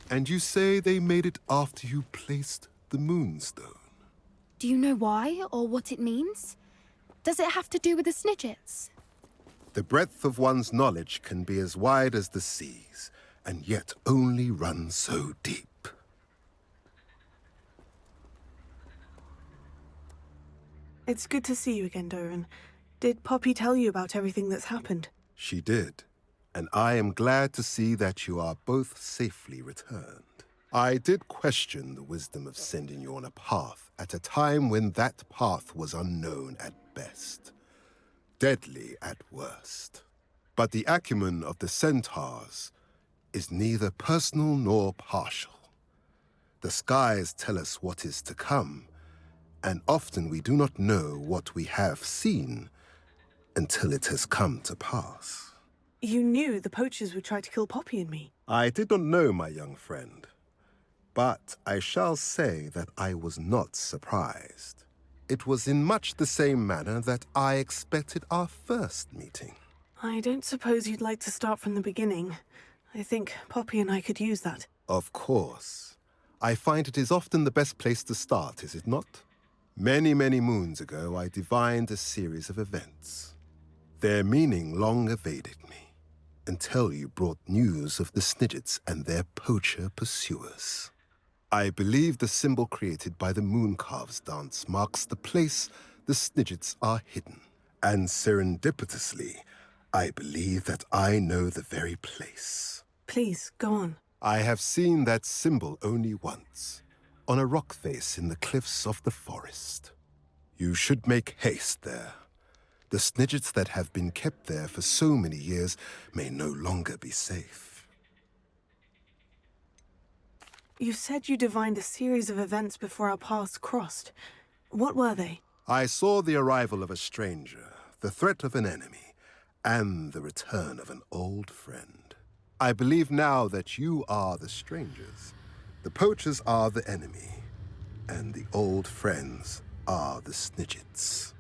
And you say they made it after you placed the Moonstone? Do you know why or what it means? Does it have to do with the Snidgets? The breadth of one's knowledge can be as wide as the seas, and yet only run so deep. It's good to see you again, Doran. Did Poppy tell you about everything that's happened? She did, and I am glad to see that you are both safely returned. I did question the wisdom of sending you on a path at a time when that path was unknown at best, deadly at worst. But the acumen of the Centaurs is neither personal nor partial. The skies tell us what is to come, and often we do not know what we have seen until it has come to pass. You knew the poachers would try to kill Poppy and me. I did not know, my young friend, but I shall say that I was not surprised. It was in much the same manner that I expected our first meeting. I don't suppose you'd like to start from the beginning. I think Poppy and I could use that. Of course. I find it is often the best place to start, is it not? Many, many moons ago, I divined a series of events. Their meaning long evaded me, until you brought news of the Snidgets and their poacher pursuers. I believe the symbol created by the Mooncalves dance marks the place the Snidgets are hidden. And serendipitously, I believe that I know the very place. Please, go on. I have seen that symbol only once, on a rock face in the cliffs of the forest. You should make haste there. The Snidgets that have been kept there for so many years may no longer be safe. You said you divined a series of events before our paths crossed. What were they? I saw the arrival of a stranger, the threat of an enemy, and the return of an old friend. I believe now that you are the strangers. The poachers are the enemy, and the old friends are the Snidgets.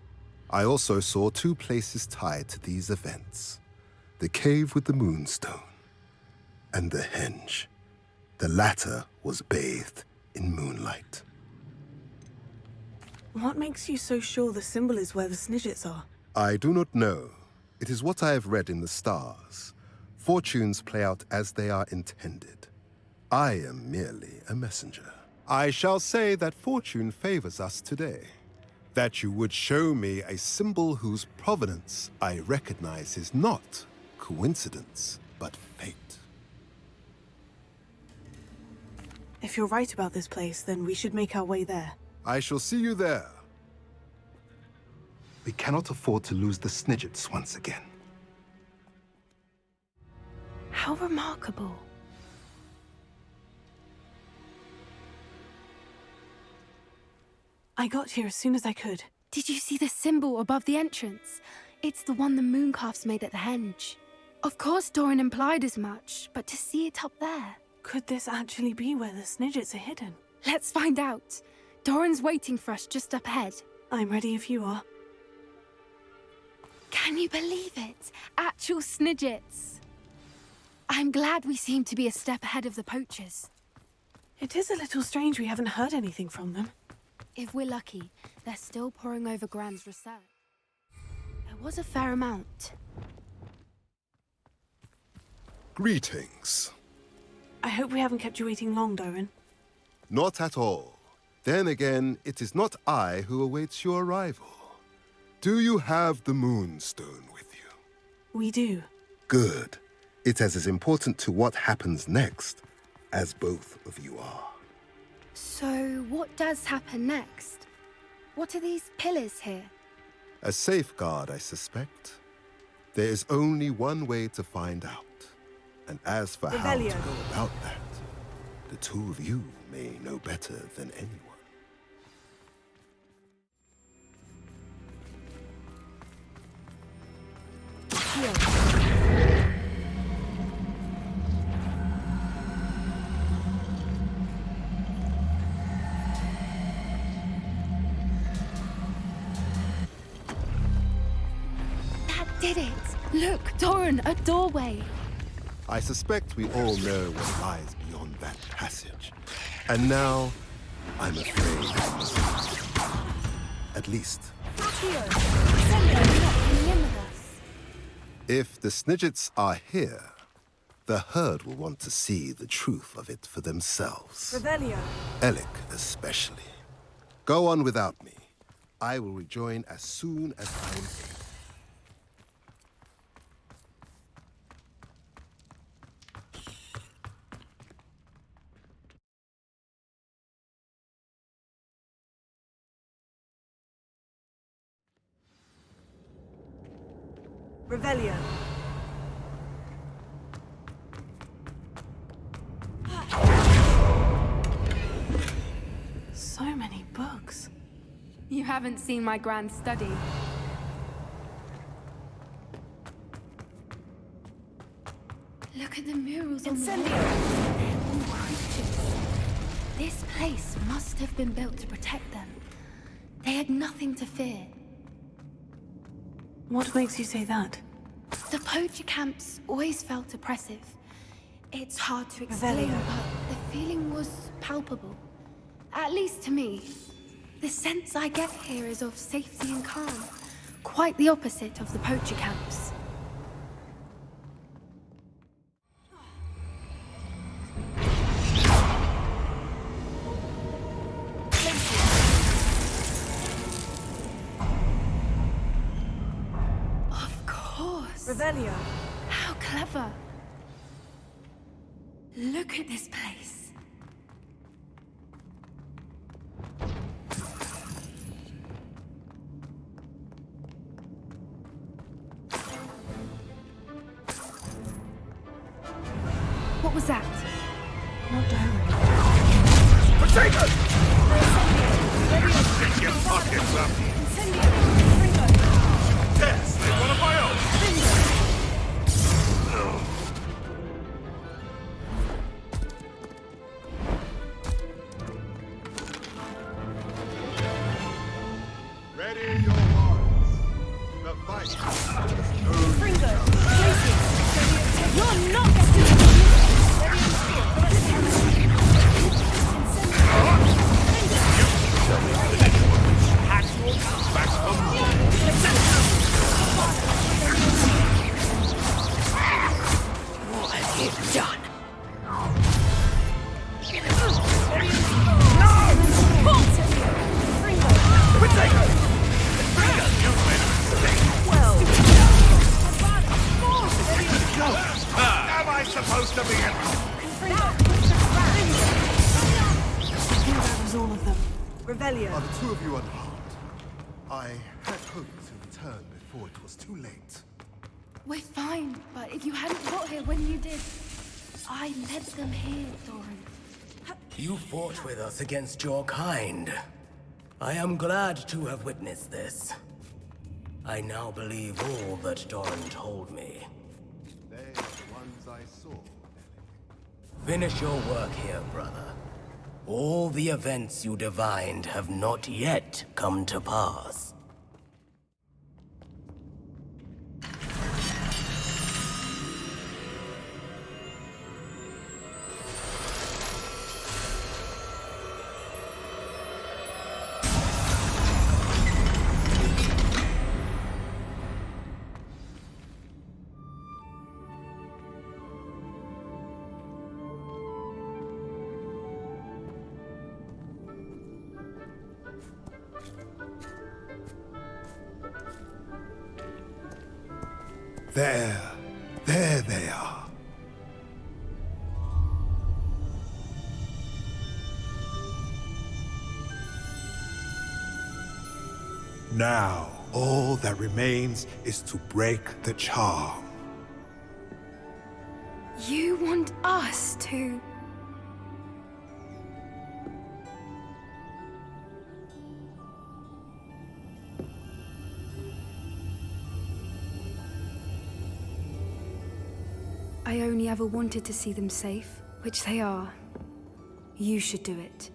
I also saw two places tied to these events: the cave with the Moonstone and the henge. The latter was bathed in moonlight. What makes you so sure the symbol is where the Snidgets are? I do not know. It is what I have read in the stars. Fortunes play out as they are intended. I am merely a messenger. I shall say that fortune favors us today. That you would show me a symbol whose provenance I recognize is not coincidence, but fate. If you're right about this place, then we should make our way there. I shall see you there. We cannot afford to lose the Snidgets once again. How remarkable. I got here as soon as I could. Did you see the symbol above the entrance? It's the one the Mooncalves made at the henge. Of course Doran implied as much, but to see it up there... Could this actually be where the Snidgets are hidden? Let's find out. Doran's waiting for us just up ahead. I'm ready if you are. Can you believe it? Actual Snidgets. I'm glad we seem to be a step ahead of the poachers. It is a little strange we haven't heard anything from them. If we're lucky, they're still poring over Gran's research. There was a fair amount. Greetings. I hope we haven't kept you waiting long, Doran. Not at all. Then again, it is not I who awaits your arrival. Do you have the Moonstone with you? We do. Good. It is as important to what happens next as both of you are. So, what does happen next? What are these pillars here? A safeguard, I suspect. There is only one way to find out. And as for how to Revelio. go about that, the two of you may know better than anyone. That did it! Look, Doran, a doorway! I suspect we all know what lies beyond that passage. And now, I'm afraid I must. At least, Accio, Sendio is not coming in with us. if the Snidgets are here, the herd will want to see the truth of it for themselves. Revelio. Alec especially. Go on without me. I will rejoin as soon as I am able. Revelio. So many books. You haven't seen my grand study. Look at the murals on the wall. They're all creatures. This place must have been built to protect them. They had nothing to fear. What makes you say that? The poacher camps always felt oppressive. It's hard to explain, Revelio. but the feeling was palpable. At least to me. The sense I get here is of safety and calm. Quite the opposite of the poacher camps. Of course. Revelio. How clever. Look at this place. What was that? Not diary. Potatoes! Get your pockets up! Yes, they want a bio! Ready your hearts. The fight. You're not getting Back home! What have you done? Am I supposed to be in? I think that was all of them. Revelio. Are the two of you unharmed? I had hoped to return before it was too late. We're fine, but if you hadn't got here when you did, I led them here, Doran. You fought with us against your kind. I am glad to have witnessed this. I now believe all that Doran told me. They are the ones I saw, Alec. Finish your work here, brother. All the events you divined have not yet come to pass. There they are. Now, all that remains is to break the charm. You want us to... I only ever wanted to see them safe, which they are. You should do it.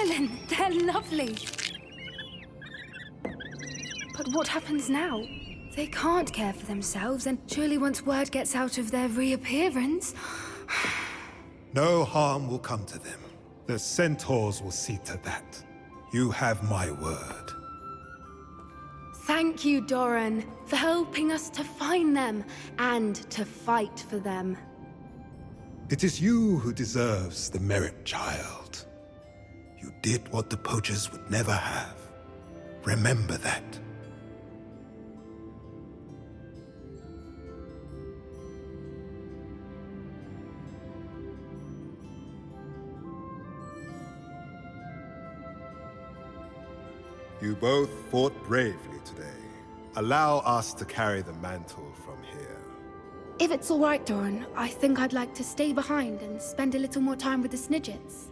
Merlin, they're lovely. But what happens now? They can't care for themselves, and surely once word gets out of their reappearance... No harm will come to them. The centaurs will see to that. You have my word. Thank you, Doran, for helping us to find them and to fight for them. It is you who deserves the merit, child. You did what the poachers would never have. Remember that. You both fought bravely today. Allow us to carry the mantle from here. If it's all right, Doran, I think I'd like to stay behind and spend a little more time with the Snidgets.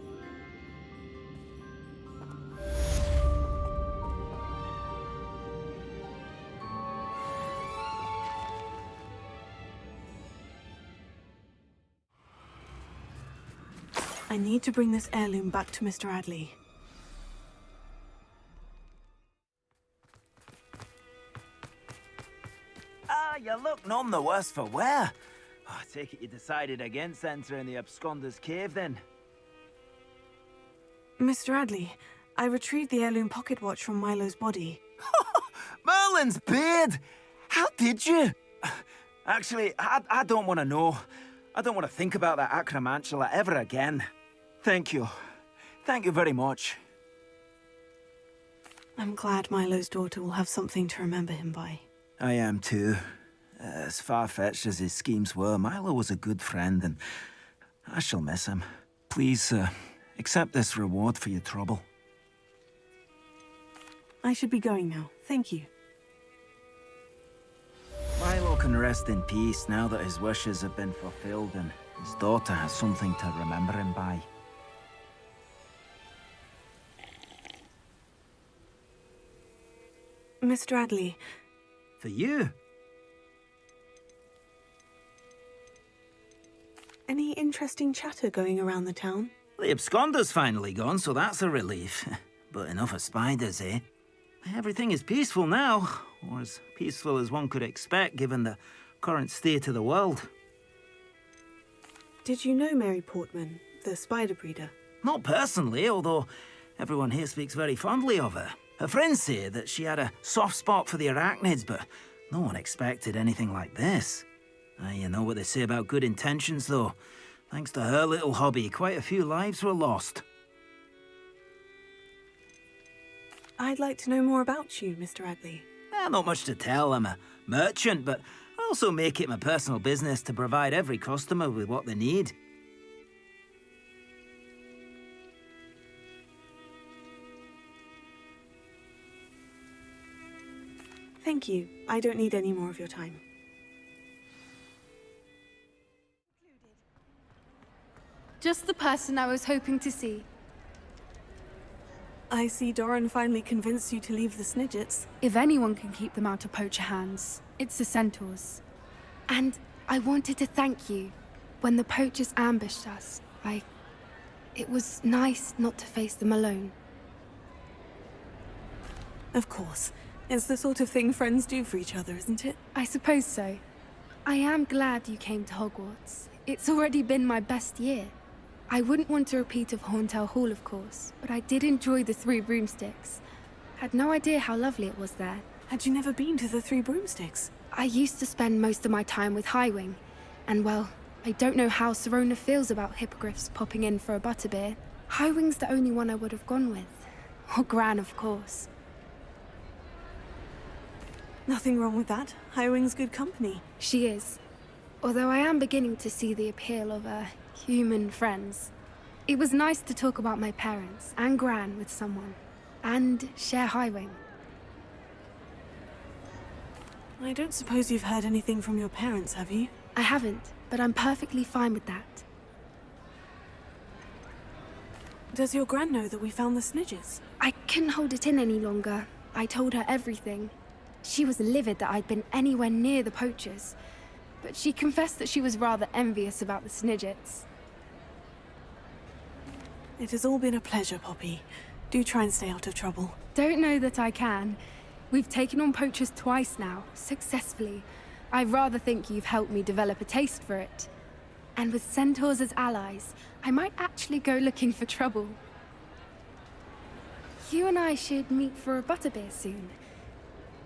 I need to bring this heirloom back to Mr. Adley. You look none the worse for wear. Oh, I take it you decided against entering the Absconder's Cave, then? Mr. Adley, I retrieved the heirloom pocket watch from Milo's body. Merlin's beard! How did you? Actually, I don't want to know. I don't want to think about that Acromantula ever again. Thank you. Thank you very much. I'm glad Milo's daughter will have something to remember him by. I am too. As far-fetched as his schemes were, Milo was a good friend, and I shall miss him. Please, accept this reward for your trouble. I should be going now. Thank you. Milo can rest in peace now that his wishes have been fulfilled and his daughter has something to remember him by. Mr. Adley. For you? Any interesting chatter going around the town? The Absconder's finally gone, so that's a relief. But enough of spiders, eh? Everything is peaceful now, or as peaceful as one could expect given the current state of the world. Did you know Mary Portman, the spider breeder? Not personally, although everyone here speaks very fondly of her. Her friends say that she had a soft spot for the arachnids, but no one expected anything like this. You know what they say about good intentions, though. Thanks to her little hobby, quite a few lives were lost. I'd like to know more about you, Mr. Adley. Not much to tell. I'm a merchant, but I also make it my personal business to provide every customer with what they need. Thank you. I don't need any more of your time. Just the person I was hoping to see. I see Doran finally convinced you to leave the Snidgets. If anyone can keep them out of poacher hands, it's the centaurs. And I wanted to thank you. When the poachers ambushed us, it was nice not to face them alone. Of course. It's the sort of thing friends do for each other, isn't it? I suppose so. I am glad you came to Hogwarts. It's already been my best year. I wouldn't want a repeat of Horntail Hall, of course, but I did enjoy the Three Broomsticks. Had no idea how lovely it was there. Had you never been to the Three Broomsticks? I used to spend most of my time with Highwing, and well, I don't know how Sirona feels about hippogriffs popping in for a butterbeer. Highwing's the only one I would have gone with. Or Gran, of course. Nothing wrong with that. Highwing's good company. She is. Although I am beginning to see the appeal of human friends. It was nice to talk about my parents and Gran with someone. And share Highwing. I don't suppose you've heard anything from your parents, have you? I haven't, but I'm perfectly fine with that. Does your Gran know that we found the Snidgets? I couldn't hold it in any longer. I told her everything. She was livid that I'd been anywhere near the poachers, but she confessed that she was rather envious about the Snidgets. It has all been a pleasure, Poppy. Do try and stay out of trouble. Don't know that I can. We've taken on poachers twice now, successfully. I rather think you've helped me develop a taste for it. And with centaurs as allies, I might actually go looking for trouble. You and I should meet for a butterbeer soon.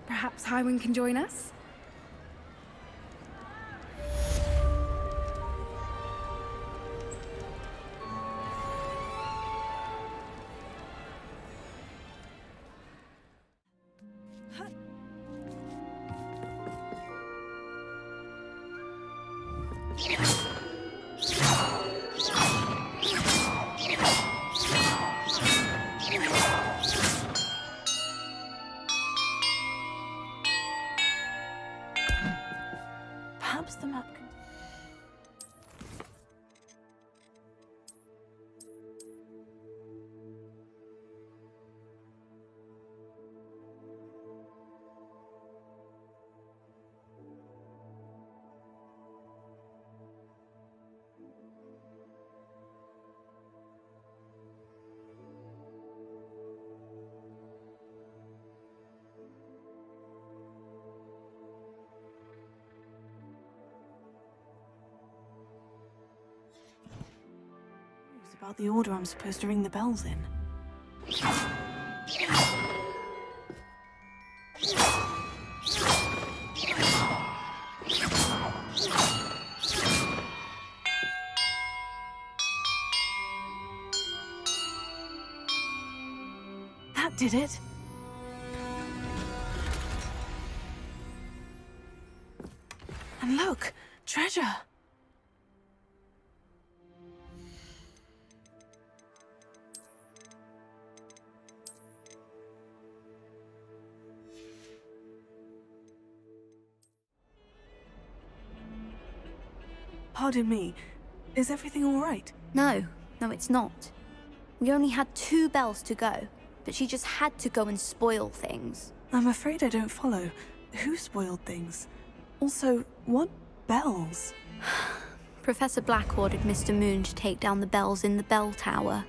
Perhaps Highwind can join us? Perhaps the map can... about the order I'm supposed to ring the bells in. That did it. And look, treasure. Pardon me, is everything all right? No, it's not. We only had 2 bells to go, but she just had to go and spoil things. I'm afraid I don't follow. Who spoiled things? Also, what bells? Professor Black ordered Mr. Moon to take down the bells in the bell tower.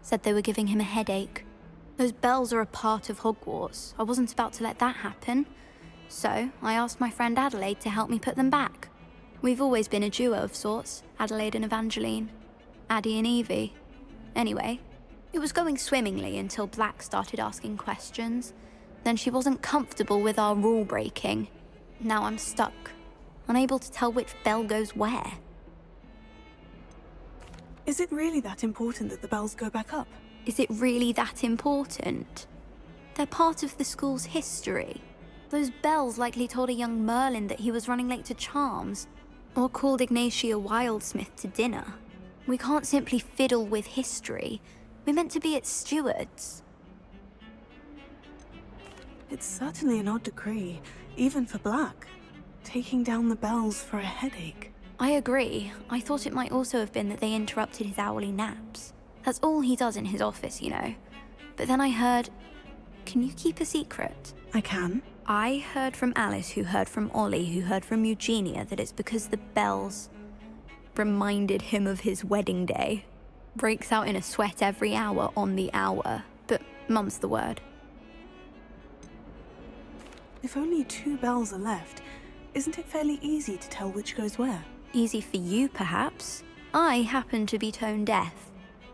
Said they were giving him a headache. Those bells are a part of Hogwarts. I wasn't about to let that happen. So, I asked my friend Adelaide to help me put them back. We've always been a duo of sorts, Adelaide and Evangeline. Addie and Evie. Anyway, it was going swimmingly until Black started asking questions. Then she wasn't comfortable with our rule breaking. Now I'm stuck, unable to tell which bell goes where. Is it really that important that the bells go back up? Is it really that important? They're part of the school's history. Those bells likely told a young Merlin that he was running late to Charms, or called Ignatia Wildsmith to dinner. We can't simply fiddle with history. We're meant to be its stewards. It's certainly an odd decree, even for Black. Taking down the bells for a headache. I agree. I thought it might also have been that they interrupted his hourly naps. That's all he does in his office, you know. But then I heard... Can you keep a secret? I can. I heard from Alice, who heard from Ollie, who heard from Eugenia, that it's because the bells reminded him of his wedding day. Breaks out in a sweat every hour on the hour, but mum's the word. If only 2 bells are left, isn't it fairly easy to tell which goes where? Easy for you, perhaps. I happen to be tone deaf.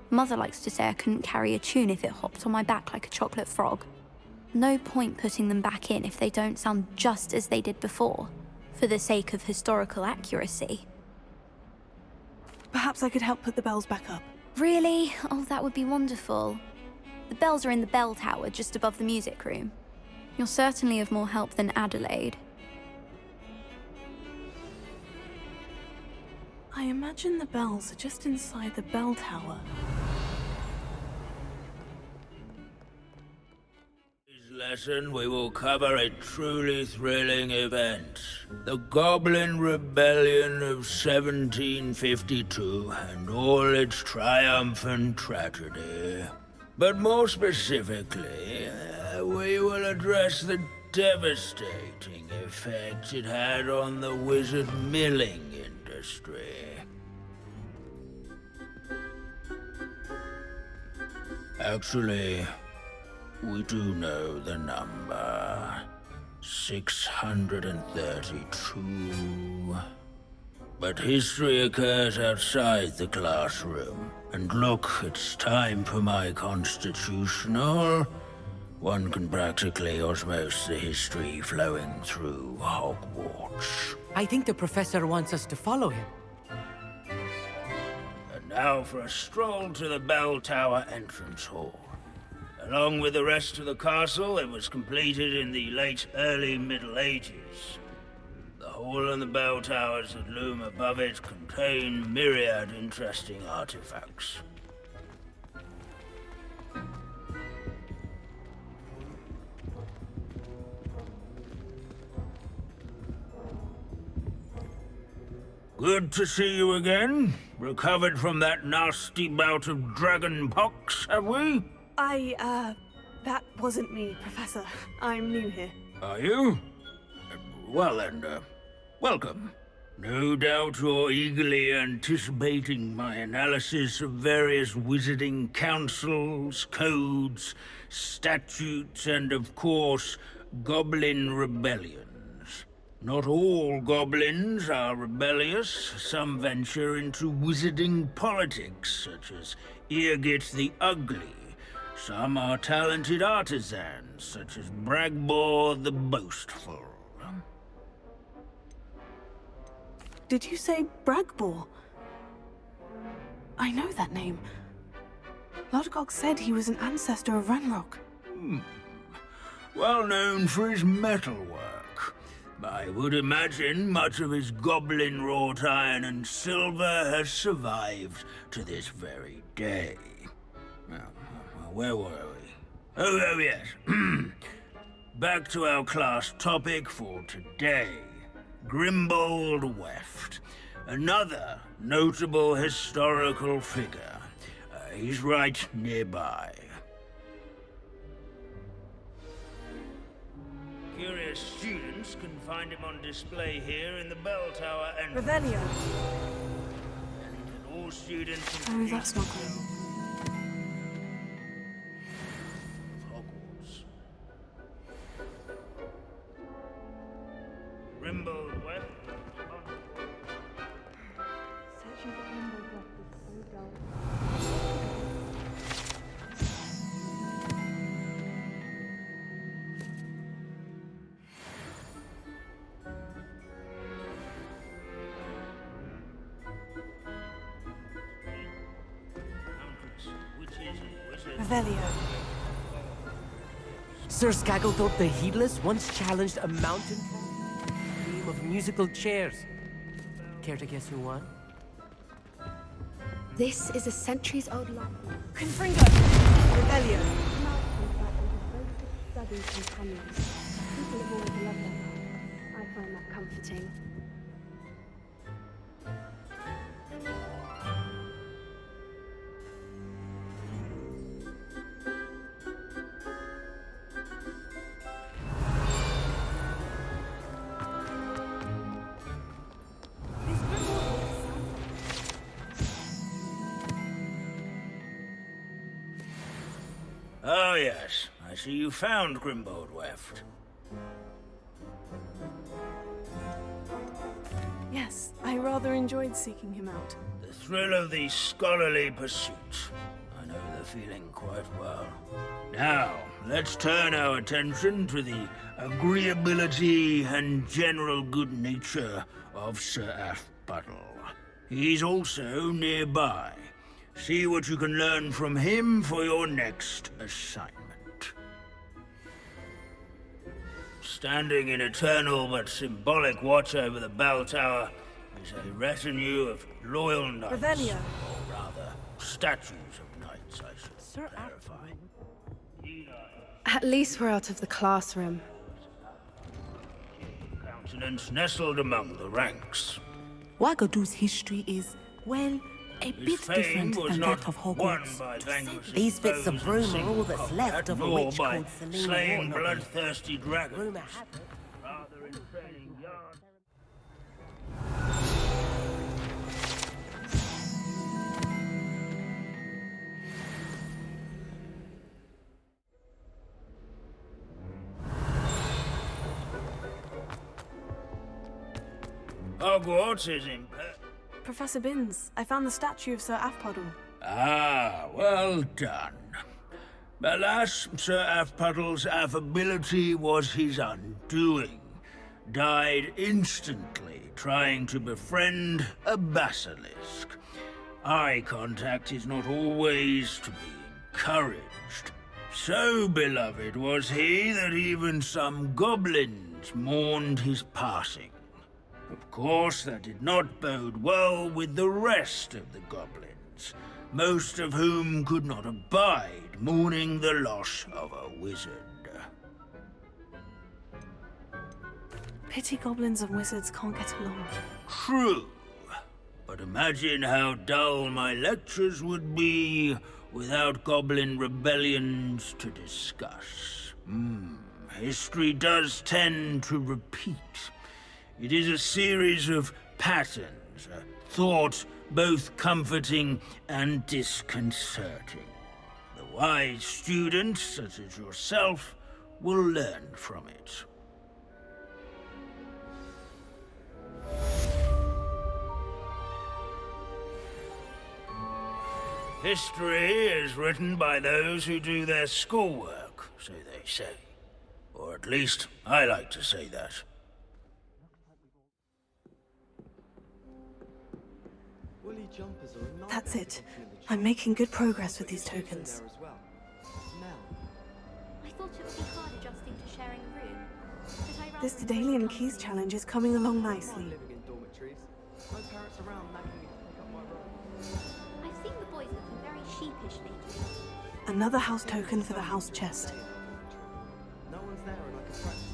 Mother likes to say I couldn't carry a tune if it hopped on my back like a chocolate frog. No point putting them back in if they don't sound just as they did before, for the sake of historical accuracy. Perhaps I could help put the bells back up. Really? Oh, that would be wonderful. The bells are in the bell tower just above the music room. You're certainly of more help than Adelaide. I imagine the bells are just inside the bell tower. Lesson, we will cover a truly thrilling event. The Goblin Rebellion of 1752 and all its triumphant tragedy. But more specifically, we will address the devastating effects it had on the wizard milling industry. Actually, we do know the number. 632. But history occurs outside the classroom. And look, it's time for my constitutional. One can practically osmose the history flowing through Hogwarts. I think the professor wants us to follow him. And now for a stroll to the Bell Tower entrance hall. Along with the rest of the castle, it was completed in the late early Middle Ages. The hall and the bell towers that loom above it contain myriad interesting artifacts. Good to see you again. Recovered from that nasty bout of dragon pox, have we? That wasn't me, Professor. I'm new here. Are you? Well then, welcome. No doubt you're eagerly anticipating my analysis of various wizarding councils, codes, statutes, and of course, goblin rebellions. Not all goblins are rebellious. Some venture into wizarding politics, such as Eargit the Ugly. Some are talented artisans, such as Bragbor the Boastful. Did you say Bragbor? I know that name. Lodgok said he was an ancestor of Ranrock. Well known for his metalwork. I would imagine much of his goblin-wrought iron and silver has survived to this very day. Where were we? Oh yes. Back to our class topic for today. Grimbold Weft. Another notable historical figure. He's right nearby. Curious students can find him on display here in the bell tower and... Revelio. And all students... Oh, that's not good. Grimbold Weft. Searching for Grimbold Weft is so dull. Revelio. Sir Skagglethorpe the Heedless once challenged a mountain team of musical chairs. Care to guess who won? This is a centuries-old law. Confringo. Revelio. Studies companions. People have always loved that. I find that comforting. Oh yes, I see you found Grimbold Weft. Yes, I rather enjoyed seeking him out. The thrill of the scholarly pursuit. I know the feeling quite well. Now, let's turn our attention to the agreeability and general good nature of Sir Athbuttle. He's also nearby. See what you can learn from him for your next assignment. Standing in eternal but symbolic watch over the bell tower is a retinue of loyal knights. Revelio. Or rather, statues of knights, I should Sir clarify. At least we're out of the classroom. Countenance nestled among the ranks. Wagadu's history is, well, a His bit fame different was than not that of won Hogwarts. by vanquishing These bits of foes in broom are all single that's combat, left of a nor witch by called Selene slaying Warnock. bloodthirsty dragons. Rumor had it. Rather in training yard. Hogwarts is in... Professor Binns, I found the statue of Sir Afpuddle. Ah, well done. Alas, Sir Afpuddle's affability was his undoing. Died instantly trying to befriend a basilisk. Eye contact is not always to be encouraged. So beloved was he that even some goblins mourned his passing. Of course, that did not bode well with the rest of the goblins, most of whom could not abide mourning the loss of a wizard. Pity goblins and wizards can't get along. True. But imagine how dull my lectures would be without goblin rebellions to discuss. History does tend to repeat. It is a series of patterns, a thought both comforting and disconcerting. The wise student, such as yourself, will learn from it. History is written by those who do their schoolwork, so they say. Or at least, I like to say that. That's it. I'm making good progress with these tokens. I thought it would be hard adjusting to sharing a room. But I This Daedalian Keys challenge is coming along nicely. I've seen the boys looking very sheepish lately. Another house token for the house chest.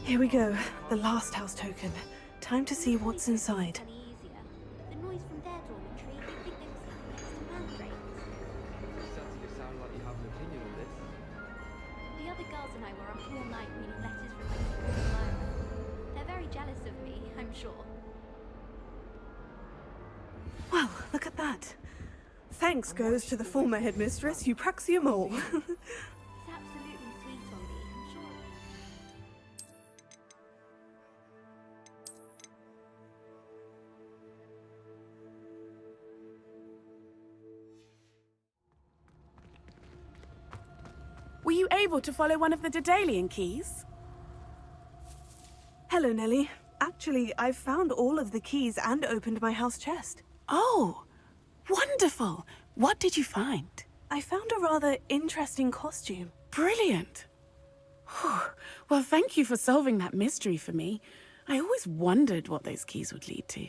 Here we go, the last house token. Time to see what's inside. Any easier. The noise from their dormitory, you'd think they were standing next to mandrakes. The other girls and I were up all night reading letters from my secret admirer. They're very jealous of me, I'm sure. Well, look at that. Thanks goes to the former headmistress, Eupraxia Mole. It's absolutely sweet on me, I'm sure. Were you able to follow one of the Daedalian keys? Hello, Nellie. Actually, I've found all of the keys and opened my house chest. Oh, wonderful! What did you find? I found a rather interesting costume. Brilliant! Whew. Well, thank you for solving that mystery for me. I always wondered what those keys would lead to.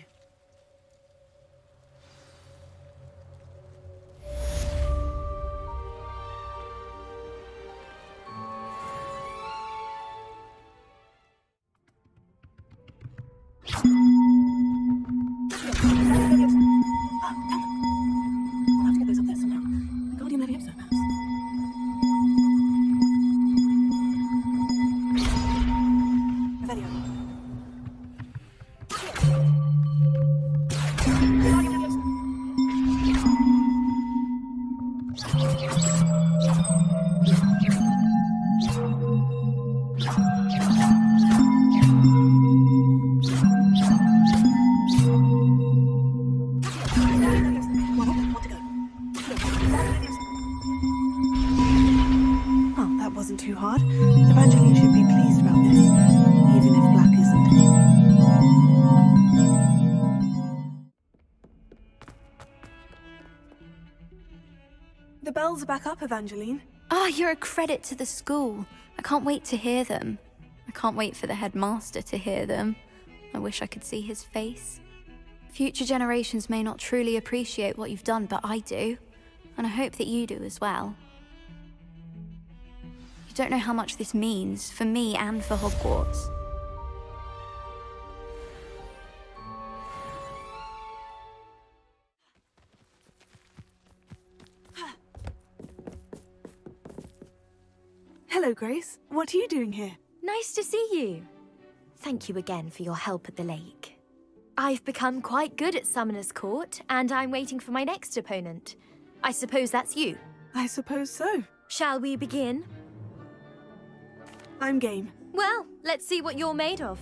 I'll have to get those up there somehow. The Guardian Leviosa, perhaps. Revelio. Guardian Leviosa. Oh, that wasn't too hard. Evangeline should be pleased about this, even if Black isn't. The bells are back up, Evangeline. Ah, you're a credit to the school. I can't wait to hear them. I can't wait for the headmaster to hear them. I wish I could see his face. Future generations may not truly appreciate what you've done, but I do. And I hope that you do as well. You don't know how much this means for me and for Hogwarts. Hello, Grace. What are you doing here? Nice to see you. Thank you again for your help at the lake. I've become quite good at Summoner's Court, and I'm waiting for my next opponent. I suppose that's you. I suppose so. Shall we begin? I'm game. Well, let's see what you're made of.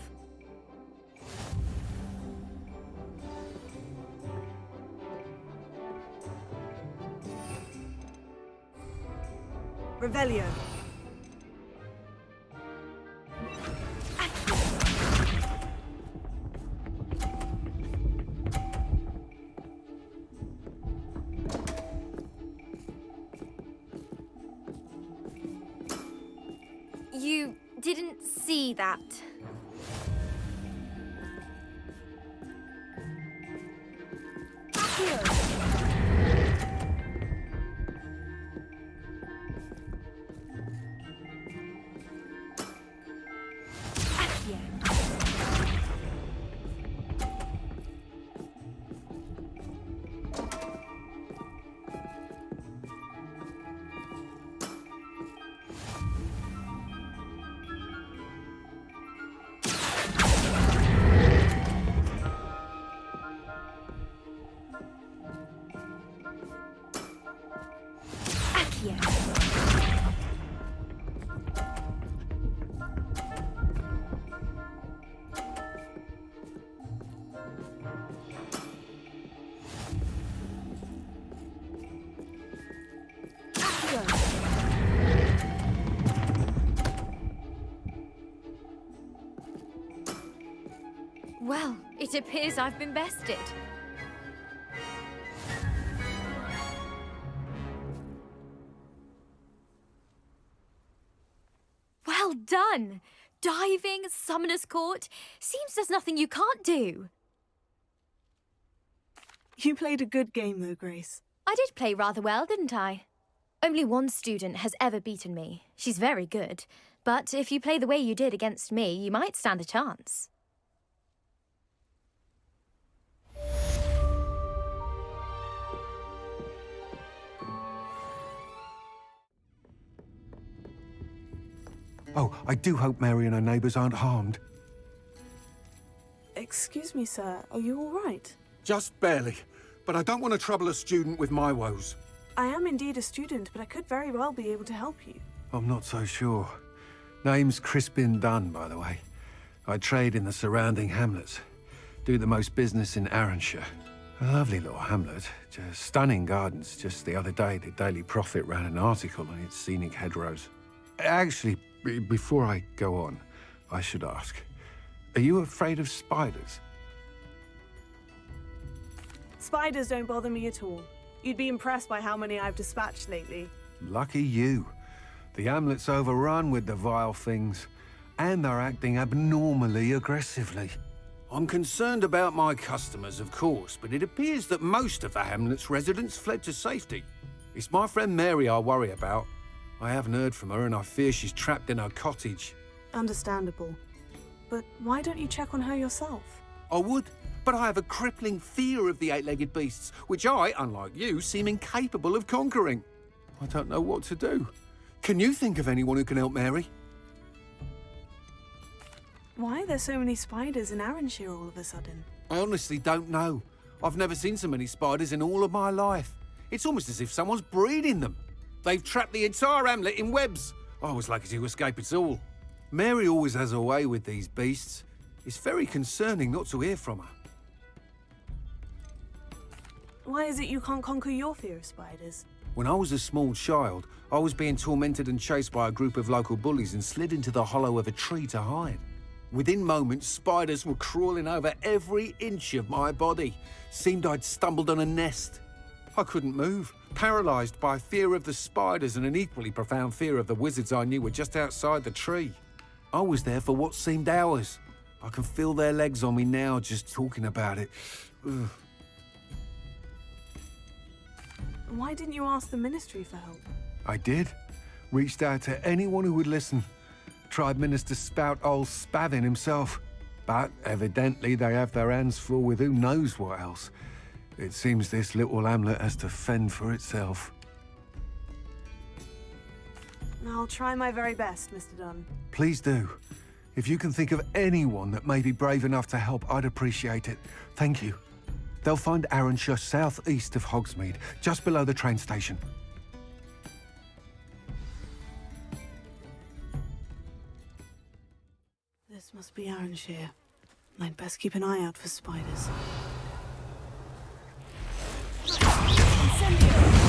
Revelio. You didn't see that. Well, it appears I've been bested. Well done! Diving, Summoner's Court. Seems there's nothing you can't do. You played a good game though, Grace. I did play rather well, didn't I? Only one student has ever beaten me. She's very good. But if you play the way you did against me, you might stand a chance. Oh, I do hope Mary and her neighbours aren't harmed. Excuse me, sir. Are you all right? Just barely. But I don't want to trouble a student with my woes. I am indeed a student, but I could very well be able to help you. I'm not so sure. Name's Crispin Dunn, by the way. I trade in the surrounding hamlets. Do the most business in Arranshire. A lovely little hamlet. Just stunning gardens. Just the other day, the Daily Prophet ran an article on its scenic hedgerows. Actually, before I go on, I should ask, are you afraid of spiders? Spiders don't bother me at all. You'd be impressed by how many I've dispatched lately. Lucky you. The hamlet's overrun with the vile things, and they're acting abnormally aggressively. I'm concerned about my customers, of course, but it appears that most of the hamlet's residents fled to safety. It's my friend Mary I worry about. I haven't heard from her, and I fear she's trapped in her cottage. Understandable. But why don't you check on her yourself? I would, but I have a crippling fear of the eight-legged beasts, which I, unlike you, seem incapable of conquering. I don't know what to do. Can you think of anyone who can help Mary? Why are there so many spiders in Arranshire all of a sudden? I honestly don't know. I've never seen so many spiders in all of my life. It's almost as if someone's breeding them. They've trapped the entire hamlet in webs. I was lucky to escape it all. Mary always has a way with these beasts. It's very concerning not to hear from her. Why is it you can't conquer your fear of spiders? When I was a small child, I was being tormented and chased by a group of local bullies and slid into the hollow of a tree to hide. Within moments, spiders were crawling over every inch of my body. Seemed I'd stumbled on a nest. I couldn't move, paralysed by fear of the spiders and an equally profound fear of the wizards I knew were just outside the tree. I was there for what seemed hours. I can feel their legs on me now just talking about it. Ugh. Why didn't you ask the Ministry for help? I did. Reached out to anyone who would listen. Tried Minister Spout old Spavin himself. But evidently they have their hands full with who knows what else. It seems this little hamlet has to fend for itself. I'll try my very best, Mr. Dunn. Please do. If you can think of anyone that may be brave enough to help, I'd appreciate it. Thank you. They'll find Arranshire southeast of Hogsmeade, just below the train station. This must be Arranshire. I'd best keep an eye out for spiders. Incendio!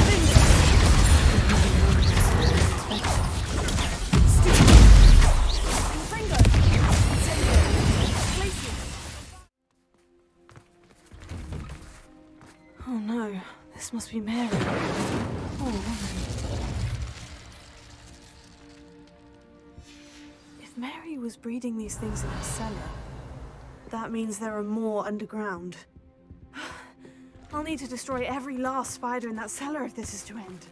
This must be Mary. Oh, woman. If Mary was breeding these things in her cellar, that means there are more underground. I'll need to destroy every last spider in that cellar if this is to end.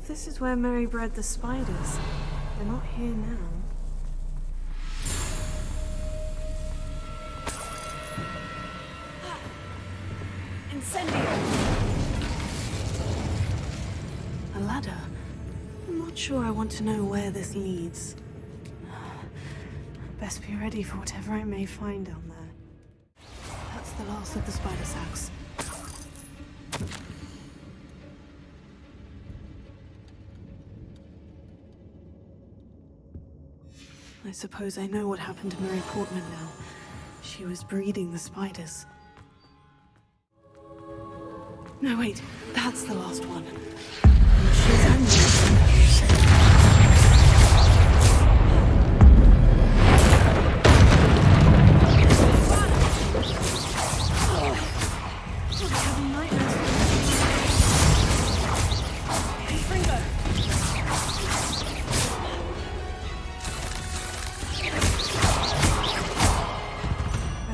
This is where Mary bred the spiders. They're not here now. Incendio! A ladder. I'm not sure I want to know where this leads. Best be ready for whatever I may find down there. That's the last of the spider sacks. I suppose I know what happened to Mary Portman now. She was breeding the spiders. No, wait, that's the last one. She's angry.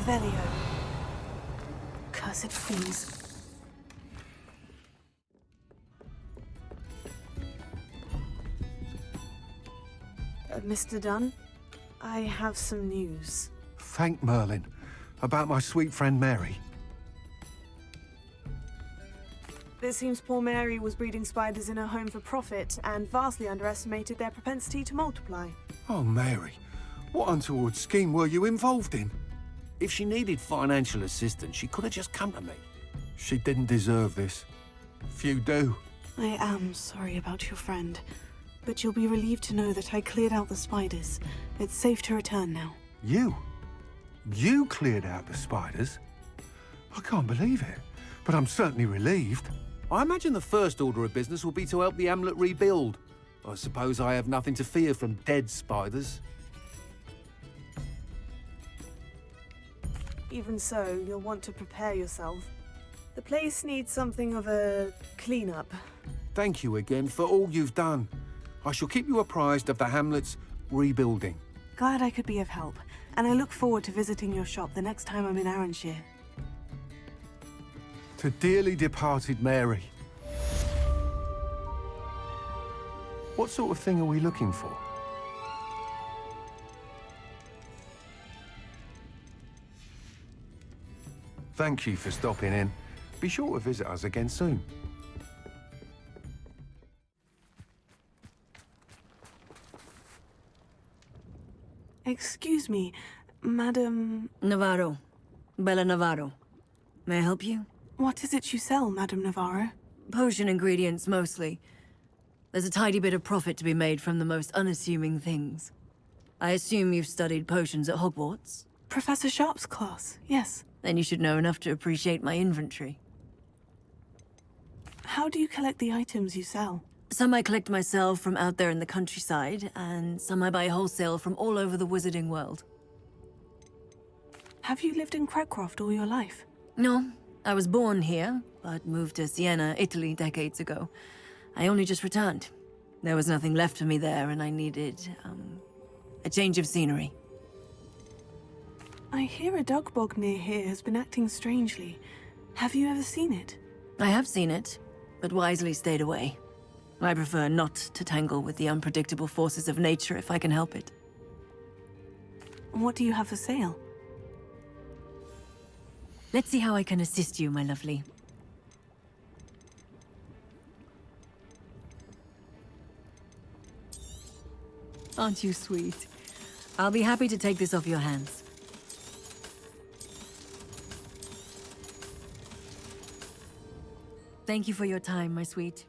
Revelio. Cursed fiends. Mr. Dunn, I have some news. Thank Merlin. About my sweet friend Mary. It seems poor Mary was breeding spiders in her home for profit and vastly underestimated their propensity to multiply. Oh, Mary. What untoward scheme were you involved in? If she needed financial assistance, she could have just come to me. She didn't deserve this. Few do. I am sorry about your friend, but you'll be relieved to know that I cleared out the spiders. It's safe to return now. You? You cleared out the spiders? I can't believe it, but I'm certainly relieved. I imagine the first order of business will be to help the Hamlet rebuild. I suppose I have nothing to fear from dead spiders. Even so, you'll want to prepare yourself. The place needs something of a clean-up. Thank you again for all you've done. I shall keep you apprised of the Hamlet's rebuilding. Glad I could be of help, and I look forward to visiting your shop the next time I'm in Arranshire. To dearly departed Mary. What sort of thing are we looking for? Thank you for stopping in. Be sure to visit us again soon. Excuse me, Madam... Navarro. Bella Navarro. May I help you? What is it you sell, Madam Navarro? Potion ingredients, mostly. There's a tidy bit of profit to be made from the most unassuming things. I assume you've studied potions at Hogwarts? Professor Sharp's class, yes. Then you should know enough to appreciate my inventory. How do you collect the items you sell? Some I collect myself from out there in the countryside, and some I buy wholesale from all over the wizarding world. Have you lived in Cragcroft all your life? No, I was born here, but moved to Siena, Italy decades ago. I only just returned. There was nothing left for me there, and I needed, a change of scenery. I hear a dug bog near here has been acting strangely. Have you ever seen it? I have seen it, but wisely stayed away. I prefer not to tangle with the unpredictable forces of nature if I can help it. What do you have for sale? Let's see how I can assist you, my lovely. Aren't you sweet? I'll be happy to take this off your hands. Thank you for your time, my sweet.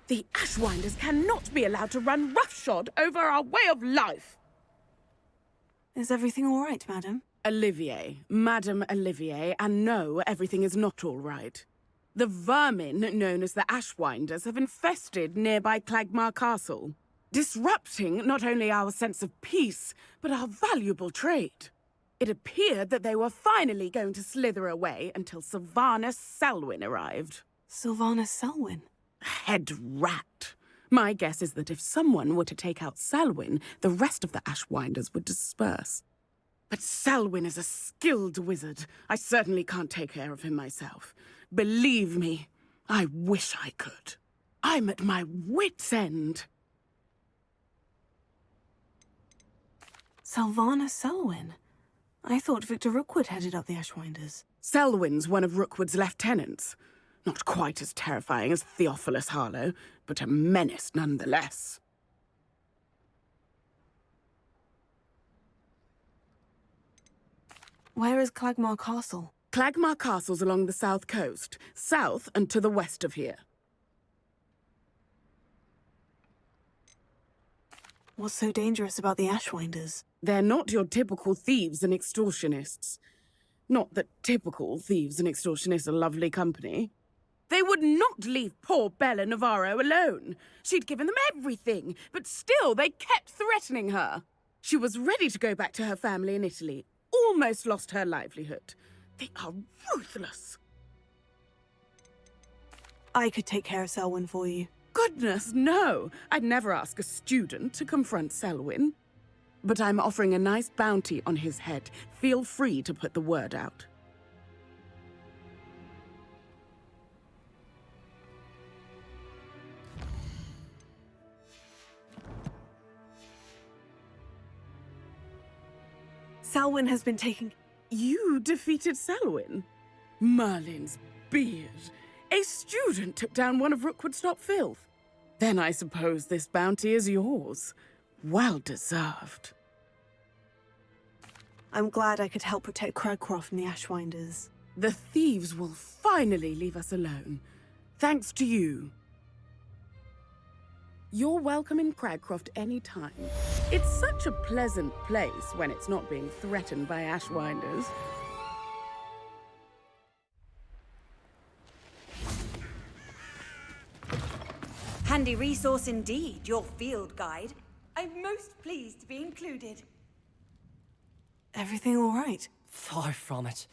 The Ashwinders cannot be allowed to run roughshod over our way of life. Is everything all right, madam? Olivier, Madame Olivier, and no, everything is not all right. The vermin known as the Ashwinders have infested nearby Clagmar Castle, disrupting not only our sense of peace, but our valuable trade. It appeared that they were finally going to slither away until Sylvanus Selwyn arrived. Sylvanus Selwyn? Head rat. My guess is that if someone were to take out Selwyn, the rest of the Ashwinders would disperse. But Selwyn is a skilled wizard. I certainly can't take care of him myself. Believe me, I wish I could. I'm at my wit's end. Sylvanus Selwyn? I thought Victor Rookwood headed up the Ashwinders. Selwyn's one of Rookwood's lieutenants. Not quite as terrifying as Theophilus Harlow, but a menace nonetheless. Where is Clagmar Castle? Clagmar Castle's along the south coast, south and to the west of here. What's so dangerous about the Ashwinders? They're not your typical thieves and extortionists. Not that typical thieves and extortionists are lovely company. They would not leave poor Bella Navarro alone. She'd given them everything, but still they kept threatening her. She was ready to go back to her family in Italy, almost lost her livelihood. They are ruthless. I could take care of Selwyn for you. Goodness, no! I'd never ask a student to confront Selwyn. But I'm offering a nice bounty on his head. Feel free to put the word out. Selwyn has been taking... You defeated Selwyn? Merlin's beard. A student took down one of Rookwood's top filth. Then I suppose this bounty is yours. Well deserved. I'm glad I could help protect Cragcroft from the Ashwinders. The thieves will finally leave us alone. Thanks to you. You're welcome in Cragcroft any time. It's such a pleasant place when it's not being threatened by Ashwinders. Handy resource indeed, your field guide. I'm most pleased to be included. Everything all right? Far from it.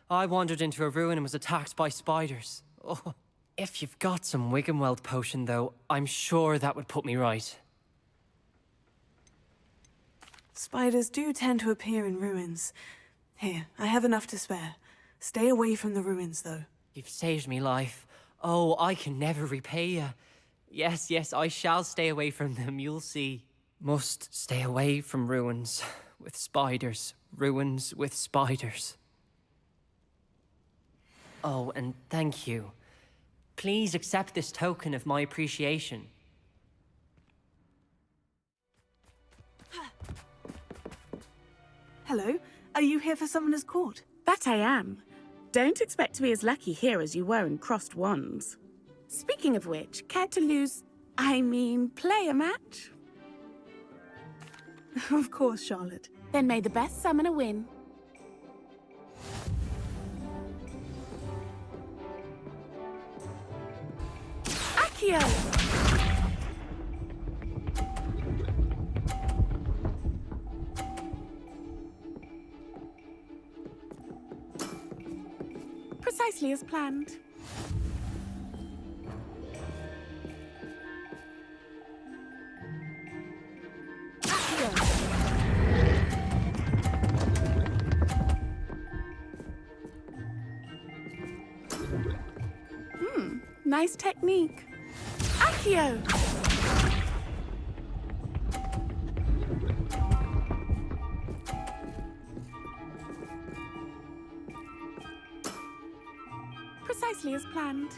I wandered into a ruin and was attacked by spiders. Oh. If you've got some Wiggenweld potion, though, I'm sure that would put me right. Spiders do tend to appear in ruins. Here, I have enough to spare. Stay away from the ruins, though. You've saved me life. Oh, I can never repay you. Yes, yes, I shall stay away from them, you'll see. Must stay away from ruins with spiders. Ruins with spiders. Oh, and thank you. Please accept this token of my appreciation. Hello, are you here for Summoner's Court? That I am. Don't expect to be as lucky here as you were in Crossed Wands. Speaking of which, care to play a match? Of course, Charlotte. Then may the best summoner win. Accio! Precisely as planned. Nice technique. Accio! Precisely as planned.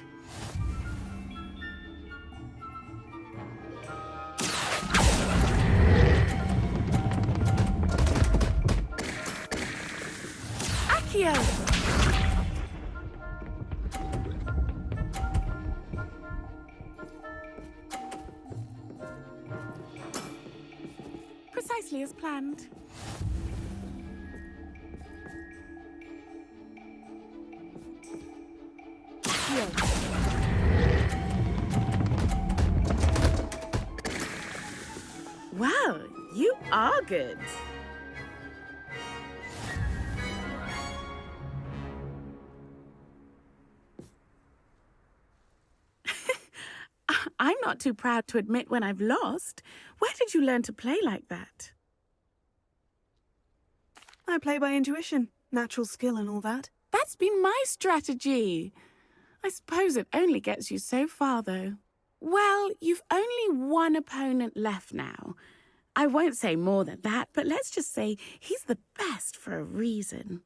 Accio! Precisely as planned. Accio! Oh, you are good. I'm not too proud to admit when I've lost. Where did you learn to play like that? I play by intuition, natural skill and all that. That's been my strategy. I suppose it only gets you so far, though. Well, you've only one opponent left now. I won't say more than that, but let's just say he's the best for a reason.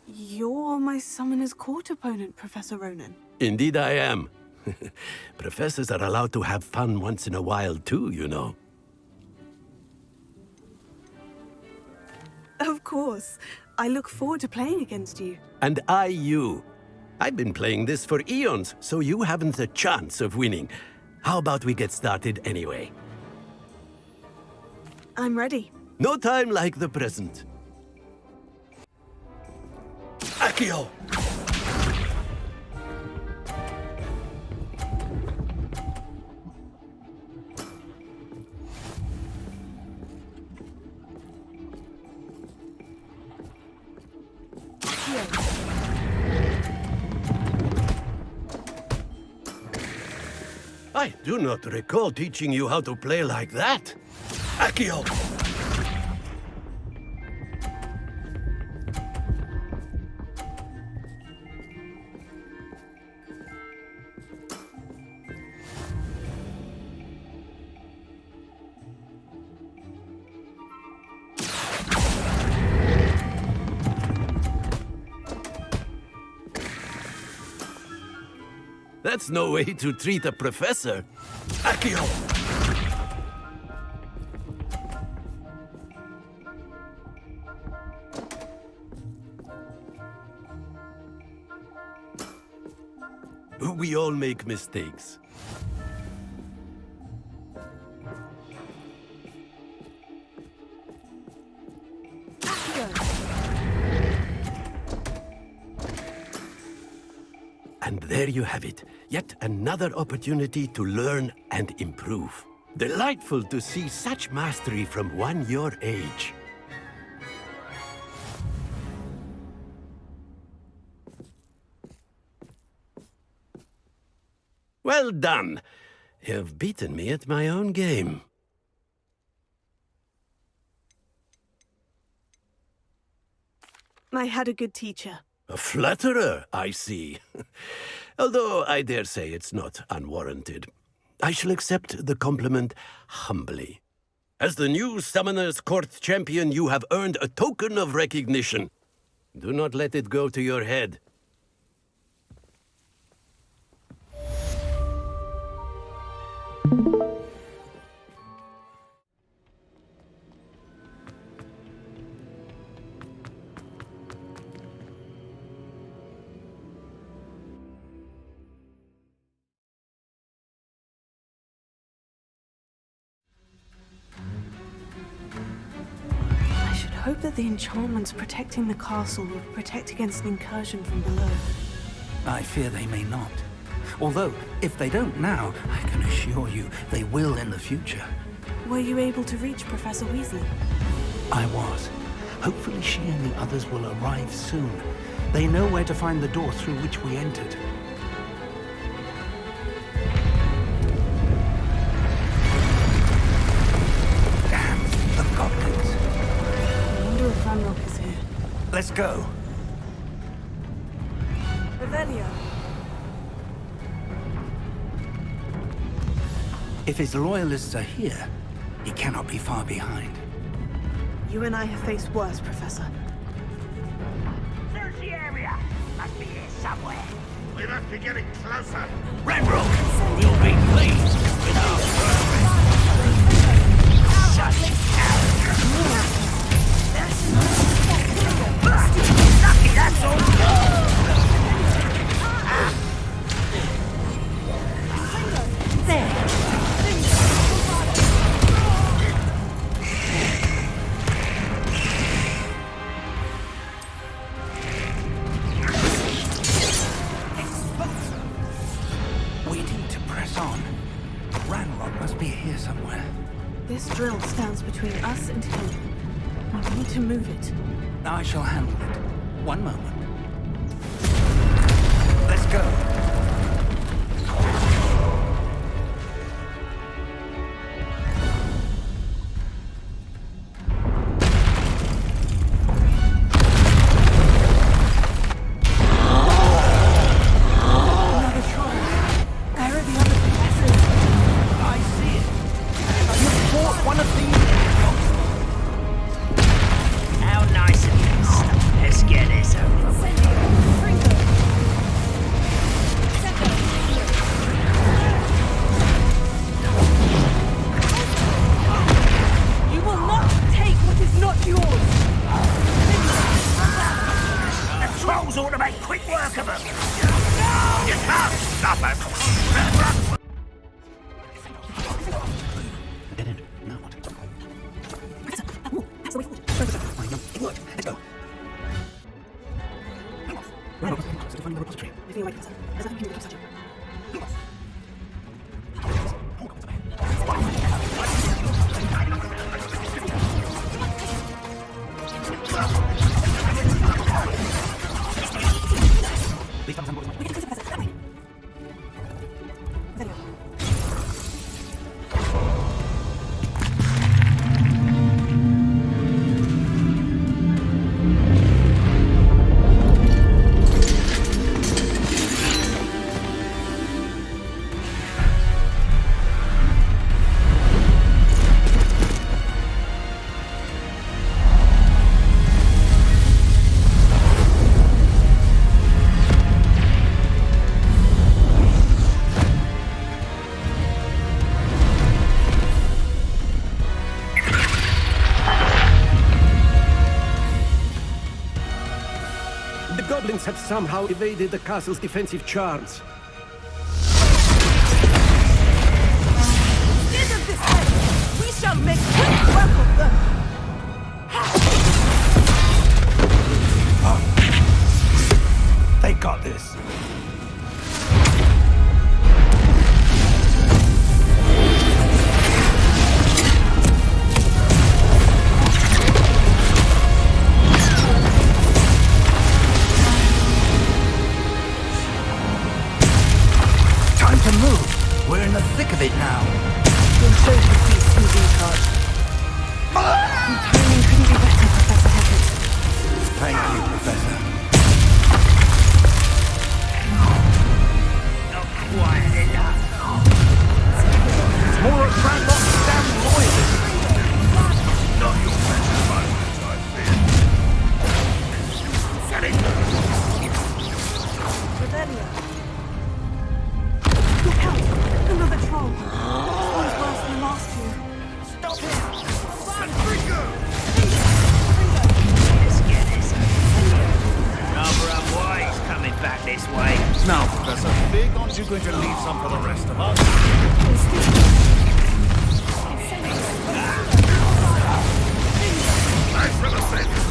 You're my Summoner's Court opponent, Professor Ronen. Indeed I am. Professors are allowed to have fun once in a while too, you know. Of course. I look forward to playing against you. And I you. I've been playing this for eons, so you haven't a chance of winning. How about we get started anyway? I'm ready. No time like the present. Accio! I do not recall teaching you how to play like that. Accio! That's no way to treat a professor. Accio! We all make mistakes. And there you have it. Yet another opportunity to learn and improve. Delightful to see such mastery from one your age. Well done. You've beaten me at my own game. I had a good teacher. A flatterer, I see. Although I dare say it's not unwarranted. I shall accept the compliment humbly. As the new Summoner's Court champion, you have earned a token of recognition. Do not let it go to your head. I hope that the enchantments protecting the castle will protect against an incursion from below. I fear they may not. Although, if they don't now, I can assure you they will in the future. Were you able to reach Professor Weasley? I was. Hopefully she and the others will arrive soon. They know where to find the door through which we entered. Damn, the goblins. I wonder if Ranrock is here. Let's go. Revelio. If his loyalists are here, he cannot be far behind. You and I have faced worse, Professor. Search the area. Must be here somewhere. We must be getting closer. Ranrock will be pleased with our such lucky, that's all. There. This drill stands between us and him. We need to move it. I shall handle it. One moment. Let's go. Have somehow evaded the castle's defensive charms. Instead of this head, we shall make quick work of them! They got this. We're in the thick of it now. You'll show the beast who's in charge. Your timing couldn't be better, Professor Hecat. Thank you, Professor. Not quiet enough. It's more a Brandlock's damn loyalist. Not your best moments, I fear. Get it! Revelio. Look out! Another troll. This one's worse than the last two. Stop him! Fringo! Let's get this. Rather unwise coming back this way. Now, Professor, big aren't you going to leave some for the rest of us? Thanks for the sentence.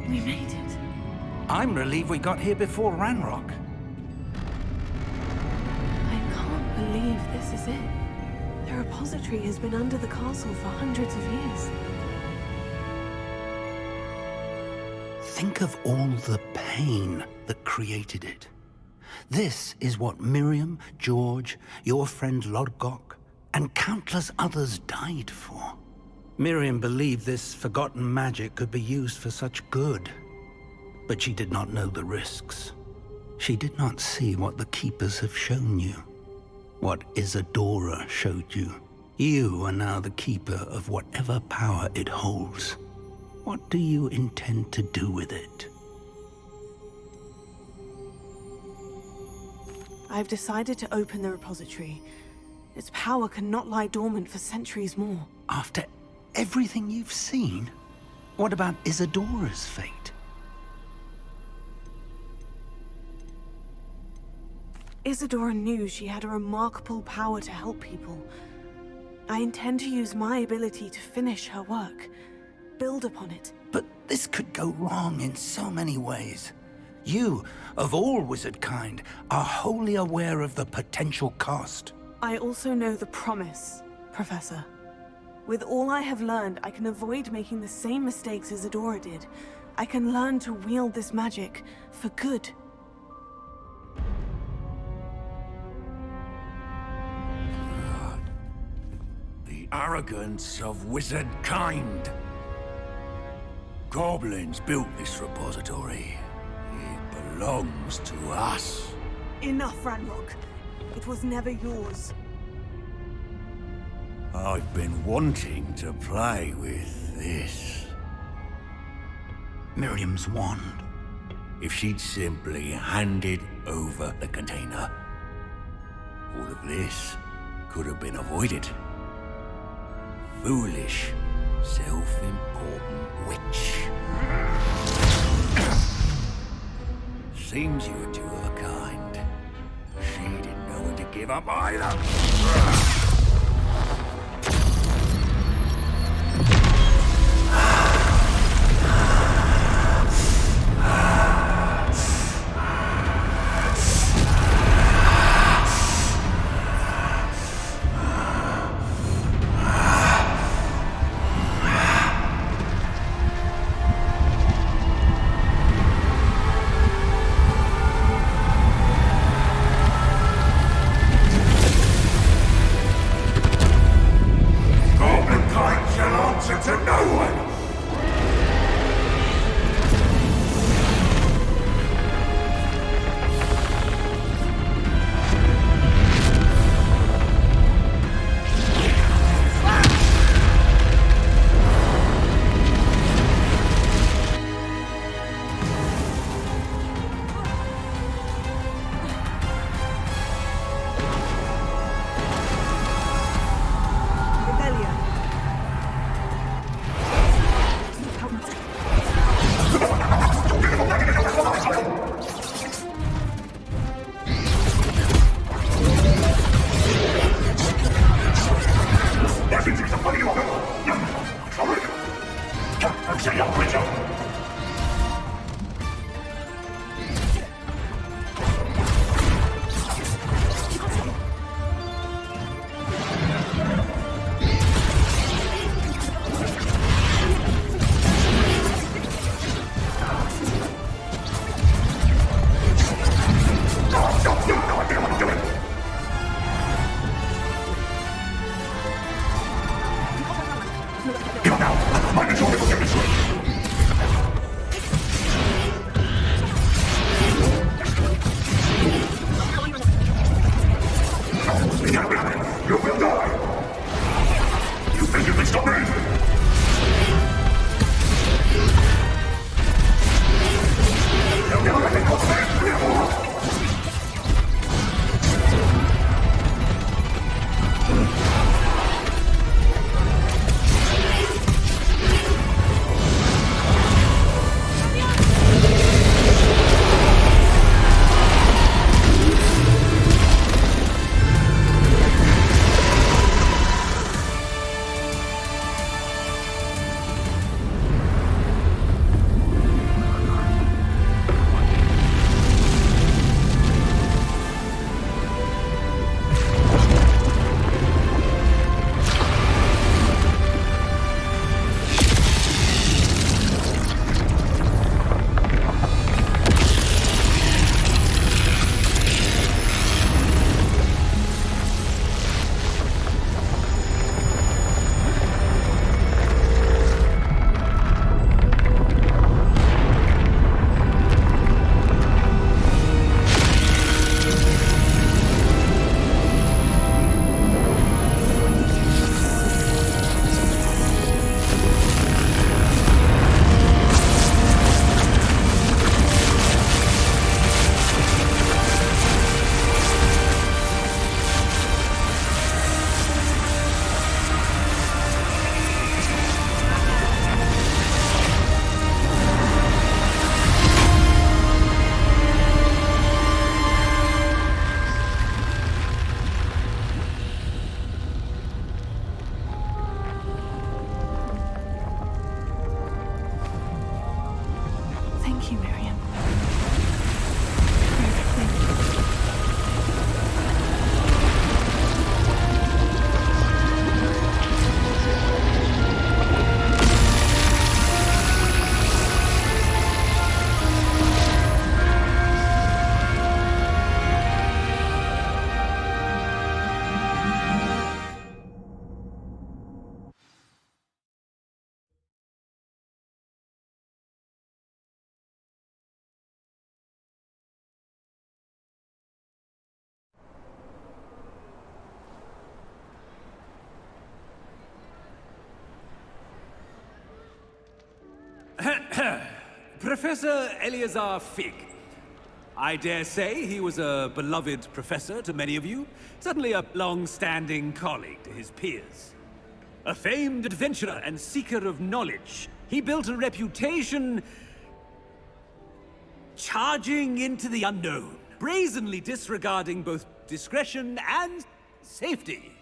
We made it. I'm relieved we got here before Ranrock. I can't believe this is it. The repository has been under the castle for hundreds of years. Think of all the pain that created it. This is what Miriam, George, your friend Lodgok, and countless others died for. Miriam believed this forgotten magic could be used for such good. But she did not know the risks. She did not see what the Keepers have shown you. What Isadora showed you. You are now the Keeper of whatever power it holds. What do you intend to do with it? I've decided to open the repository. Its power cannot lie dormant for centuries more. After everything you've seen? What about Isadora's fate? Isadora knew she had a remarkable power to help people. I intend to use my ability to finish her work, build upon it. But this could go wrong in so many ways. You, of all wizard kind, are wholly aware of the potential cost. I also know the promise, Professor. With all I have learned, I can avoid making the same mistakes Isadora did. I can learn to wield this magic for good. The arrogance of wizard kind. Goblins built this repository. It belongs to us. Enough, Ranrock. It was never yours. I've been wanting to play with this. Miriam's wand. If she'd simply handed over the container, all of this could have been avoided. Foolish, self-important witch. Seems you were two of a kind. She didn't know when to give up either. Thank you, Miriam. Professor Eleazar Fig. I dare say he was a beloved professor to many of you, certainly a long-standing colleague to his peers. A famed adventurer and seeker of knowledge, he built a reputation charging into the unknown, brazenly disregarding both discretion and safety,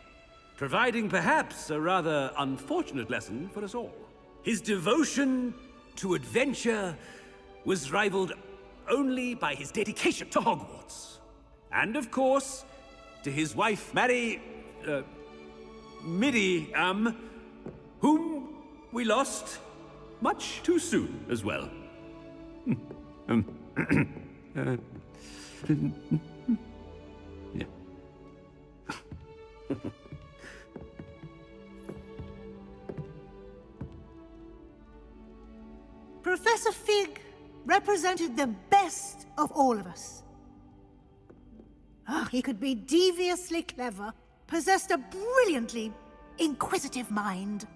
providing perhaps a rather unfortunate lesson for us all. His devotion to adventure was rivaled only by his dedication to Hogwarts. And of course, to his wife, Midi, whom we lost much too soon as well. Yeah. Professor Fig represented the best of all of us. He could be deviously clever, possessed a brilliantly inquisitive mind,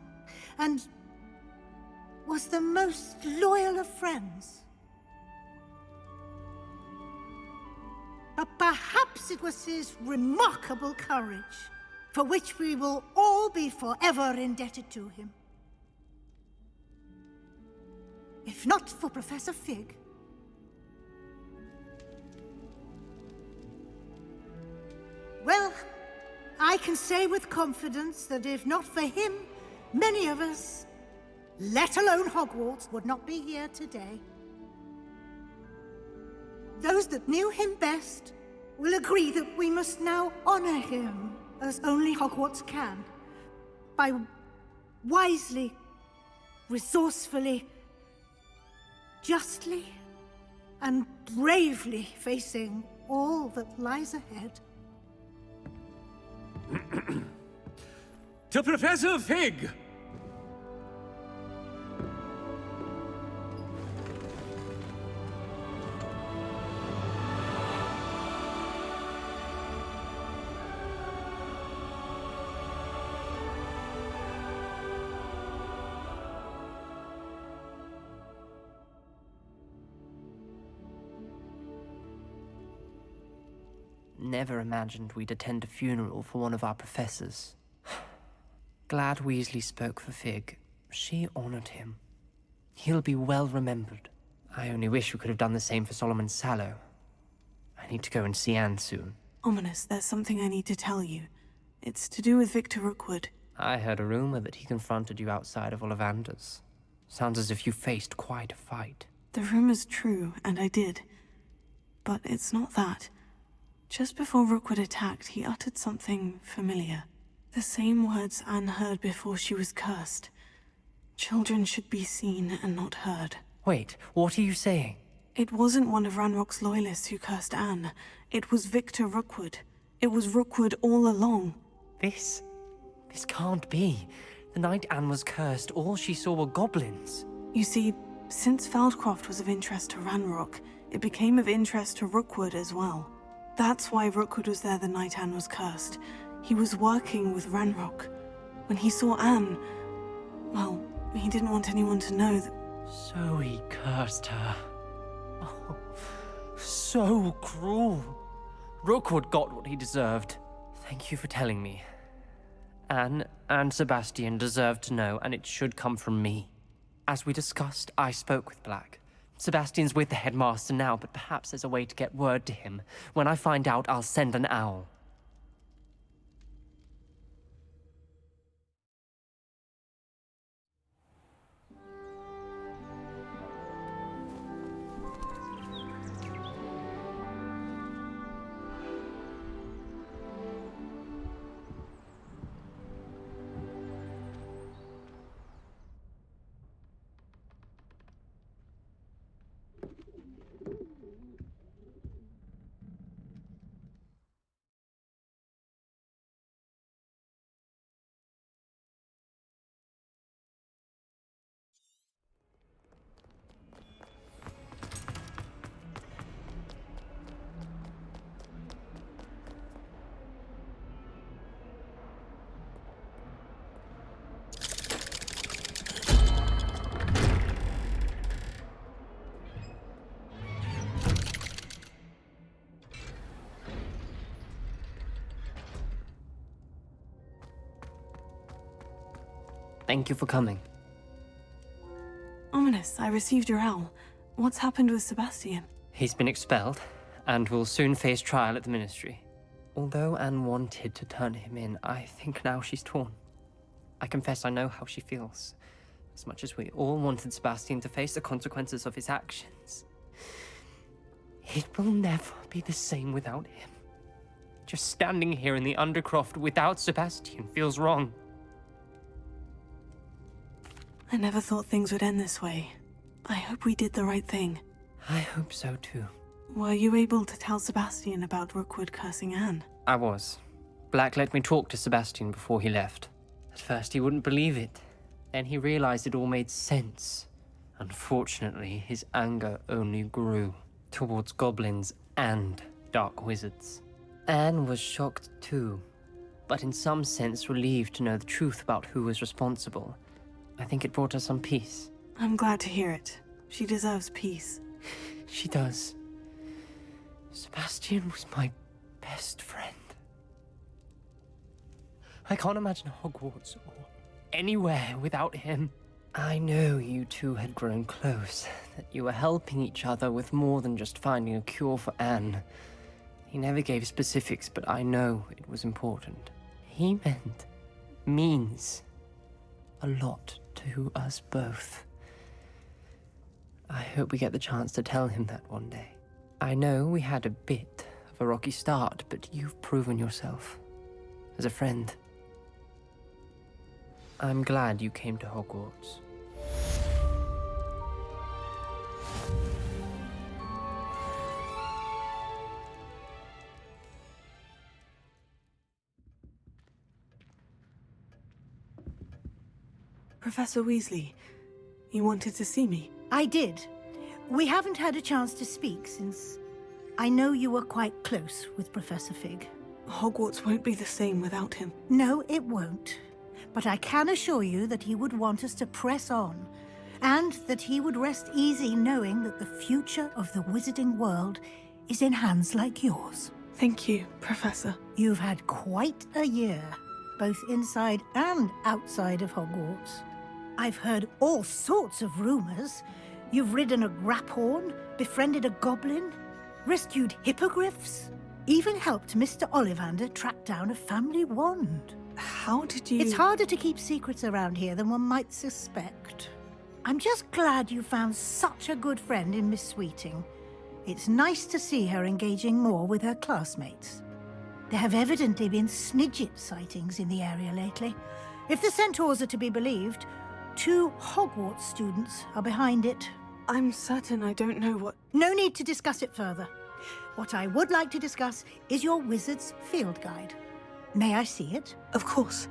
and was the most loyal of friends. But perhaps it was his remarkable courage, for which we will all be forever indebted to him. If not for Professor Fig, well, I can say with confidence that if not for him, many of us, let alone Hogwarts, would not be here today. Those that knew him best will agree that we must now honor him as only Hogwarts can, by wisely, resourcefully, justly and bravely facing all that lies ahead. To Professor Fig! Never imagined we'd attend a funeral for one of our professors. Glad Weasley spoke for Fig. She honored him. He'll be well remembered. I only wish we could have done the same for Solomon Sallow. I need to go and see Anne soon. Ominous, there's something I need to tell you. It's to do with Victor Rookwood. I heard a rumor that he confronted you outside of Ollivanders. Sounds as if you faced quite a fight. The rumor's true, and I did. But it's not that. Just before Rookwood attacked, he uttered something familiar. The same words Anne heard before she was cursed. Children should be seen and not heard. Wait, what are you saying? It wasn't one of Ranrock's loyalists who cursed Anne. It was Victor Rookwood. It was Rookwood all along. This can't be. The night Anne was cursed, all she saw were goblins. You see, since Feldcroft was of interest to Ranrock, it became of interest to Rookwood as well. That's why Rookwood was there the night Anne was cursed. He was working with Ranrock. When he saw Anne, well, he didn't want anyone to know that... So he cursed her. Oh, so cruel. Rookwood got what he deserved. Thank you for telling me. Anne and Sebastian deserve to know, and it should come from me. As we discussed, I spoke with Black. Sebastian's with the headmaster now, but perhaps there's a way to get word to him. When I find out, I'll send an owl. Thank you for coming. Ominous, I received your owl. What's happened with Sebastian? He's been expelled, and will soon face trial at the Ministry. Although Anne wanted to turn him in, I think now she's torn. I confess I know how she feels. As much as we all wanted Sebastian to face the consequences of his actions. It will never be the same without him. Just standing here in the Undercroft without Sebastian feels wrong. I never thought things would end this way. I hope we did the right thing. I hope so too. Were you able to tell Sebastian about Rookwood cursing Anne? I was. Black let me talk to Sebastian before he left. At first he wouldn't believe it. Then he realized it all made sense. Unfortunately, his anger only grew towards goblins and dark wizards. Anne was shocked too, but in some sense relieved to know the truth about who was responsible. I think it brought her some peace. I'm glad to hear it. She deserves peace. She does. Sebastian was my best friend. I can't imagine Hogwarts or anywhere without him. I know you two had grown close, that you were helping each other with more than just finding a cure for Anne. He never gave specifics, but I know it was important. He means a lot to us both. I hope we get the chance to tell him that one day. I know we had a bit of a rocky start, but you've proven yourself as a friend. I'm glad you came to Hogwarts. Professor Weasley, you wanted to see me? I did. We haven't had a chance to speak since I know you were quite close with Professor Fig. Hogwarts won't be the same without him. No, it won't. But I can assure you that he would want us to press on, and that he would rest easy knowing that the future of the wizarding world is in hands like yours. Thank you, Professor. You've had quite a year, both inside and outside of Hogwarts. I've heard all sorts of rumors. You've ridden a Graphorn, befriended a goblin, rescued hippogriffs, even helped Mr. Ollivander track down a family wand. How did you... It's harder to keep secrets around here than one might suspect. I'm just glad you found such a good friend in Miss Sweeting. It's nice to see her engaging more with her classmates. There have evidently been Snidget sightings in the area lately. If the Centaurs are to be believed, 2 Hogwarts students are behind it. I'm certain I don't know what... No need to discuss it further. What I would like to discuss is your wizard's field guide. May I see it? Of course.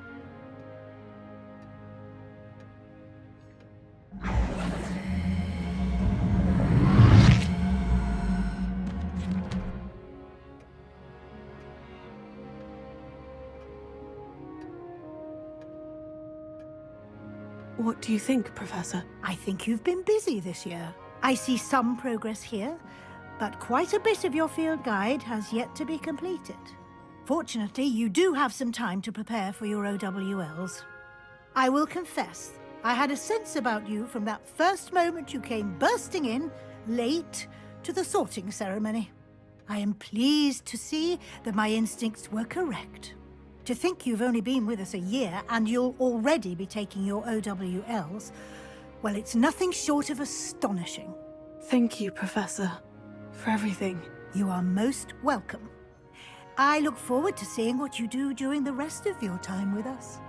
What do you think, Professor? I think you've been busy this year. I see some progress here, but quite a bit of your field guide has yet to be completed. Fortunately, you do have some time to prepare for your OWLs. I will confess, I had a sense about you from that first moment you came bursting in, late, to the sorting ceremony. I am pleased to see that my instincts were correct. To think you've only been with us a year and you'll already be taking your OWLs, well, it's nothing short of astonishing. Thank you, Professor, for everything. You are most welcome. I look forward to seeing what you do during the rest of your time with us.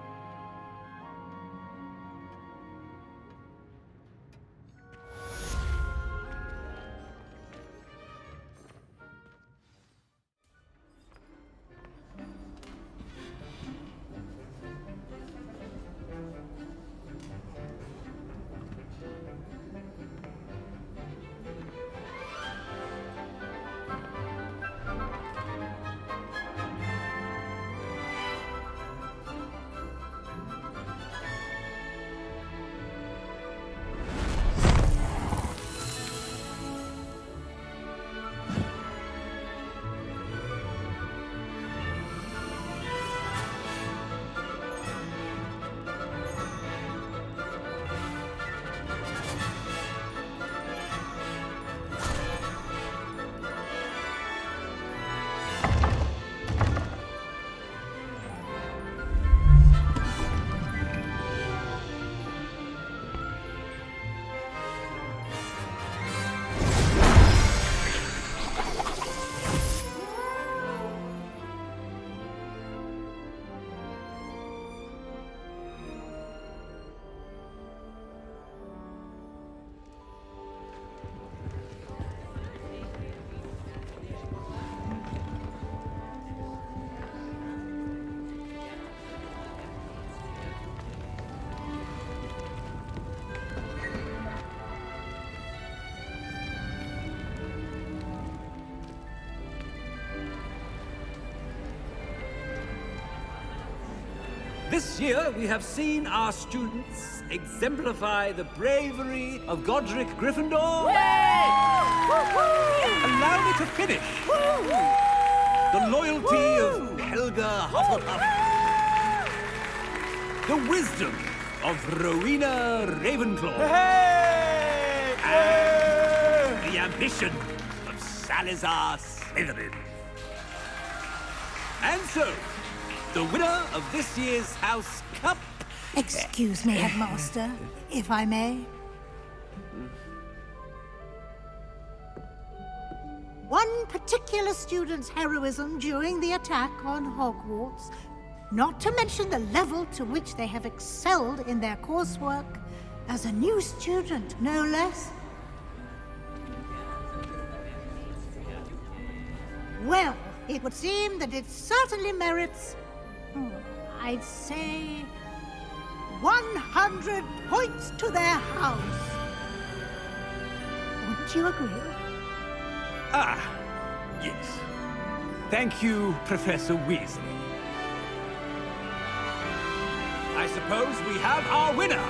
This year, we have seen our students exemplify the bravery of Godric Gryffindor. Allow me to finish. The loyalty of Helga Hufflepuff. The wisdom of Rowena Ravenclaw. And the ambition of Salazar Slytherin. And so, the winner of this year's House Cup... Excuse me, Headmaster, if I may. One particular student's heroism during the attack on Hogwarts, not to mention the level to which they have excelled in their coursework, as a new student, no less. Well, it would seem that it certainly merits, I'd say, 100 points to their house. Wouldn't you agree? Ah, yes. Thank you, Professor Weasley. I suppose we have our winner.